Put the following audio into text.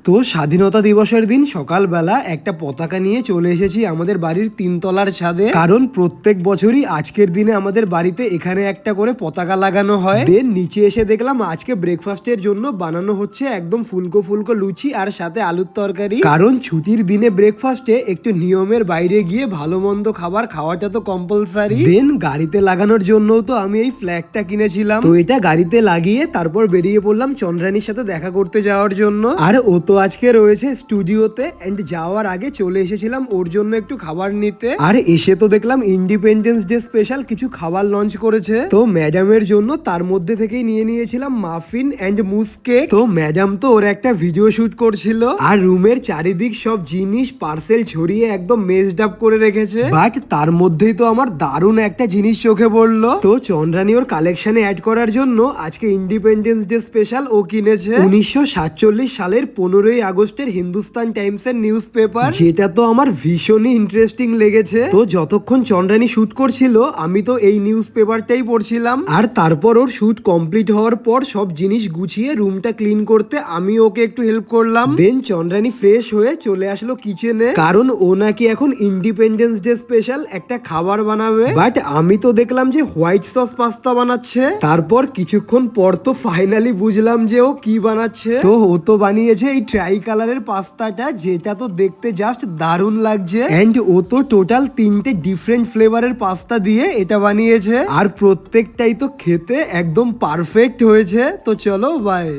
তো স্বাধীনতা দিবসের দিন সকালবেলা একটা পতাকা নিয়ে চলে এসেছি আমাদের বাড়ির 3 তলার ছাদে, কারণ প্রত্যেক বছরই আজকের দিনে আমাদের বাড়িতে এখানে একটা করে পতাকা লাগানো হয়। দেন নিচে এসে দেখলাম আজকে ব্রেকফাস্টের জন্য বানানো হচ্ছে একদম ফুলকো ফুলকো লুচি আর সাথে আলুর তরকারি, কারণ ছুটির দিনে ব্রেকফাস্টে একটু নিয়মের বাইরে গিয়ে ভালো মন্দ খাবার খাওয়াটা তো কম্পালসারি। দেন গাড়িতে লাগানোর জন্য তো আমি এই ফ্ল্যাগটা কিনেছিলাম, তো এটা গাড়িতে লাগিয়ে তারপর বেরিয়ে পড়লাম চন্দ্রানীর সাথে দেখা করতে যাওয়ার জন্য। আর ও তো আজকে রয়েছে স্টুডিওতে, এন্ড যাওয়ার আগে চলে এসেছিলাম ওর জন্য একটু খাবার নিতে। আর এসে তো দেখলাম ইন্ডিপেন্ডেন্স ডে স্পেশাল কিছু খাবার লঞ্চ করেছে, তো ম্যাডামের জন্য তার মধ্যে থেকেই নিয়ে নিয়েছিলাম মাফিন এন্ড মুস কেক। তো ম্যাডাম তো ওর একটা ভিডিও শুট করছিল, আর রুমের চারিদিক সব জিনিস পার্সেল ছড়িয়ে একদম মেজড আপ করে রেখেছে। বাট তার মধ্যেই তো আমার দারুণ একটা জিনিস চোখে পড়লো। তো চন্দ্রানী ওর কালেকশনে অ্যাড করার জন্য আজকে ইন্ডিপেন্ডেন্স ডে স্পেশাল ও কিনেছে 1947 সালের 15ই আগস্টের হিন্দুস্তান টাইমস এর নিউজ পেপার, যেটা তো আমার ভীষণই ইন্টারেস্টিং লেগেছে। তো যতক্ষণ চন্দ্রানী শুট করছিল আমি তো এই নিউজ পেপারটাই পড়ছিলাম, আর তারপর ওর শুট কমপ্লিট হওয়ার পর সব জিনিস গুছিয়ে রুমটা ক্লিন করতে আমি ওকে একটু হেল্প করলাম। দেন চন্দ্রানী ফ্রেশ হয়ে চলে আসলো কিচেনে, কারণ ও নাকি এখন ইন্ডিপেন্ডেন্স ডে স্পেশাল একটা খাবার বানাবে। বাট আমি তো দেখলাম যে হোয়াইট সস পাস্তা বানাচ্ছে। তারপর কিছুক্ষণ পর তো ফাইনালি বুঝলাম যে ও কি বানাচ্ছে। তো ও তো বানিয়েছে এই ট্রাই কালারের পাস্তাটা, যেটা তো দেখতে জাস্ট দারুণ লাগছে। এন্ড ও তো টোটাল 3টে ডিফারেন্ট ফ্লেভারের পাস্তা দিয়ে এটা বানিয়েছে, আর প্রত্যেকটাই তো খেতে একদম পারফেক্ট হয়েছে। তো চলো বাই।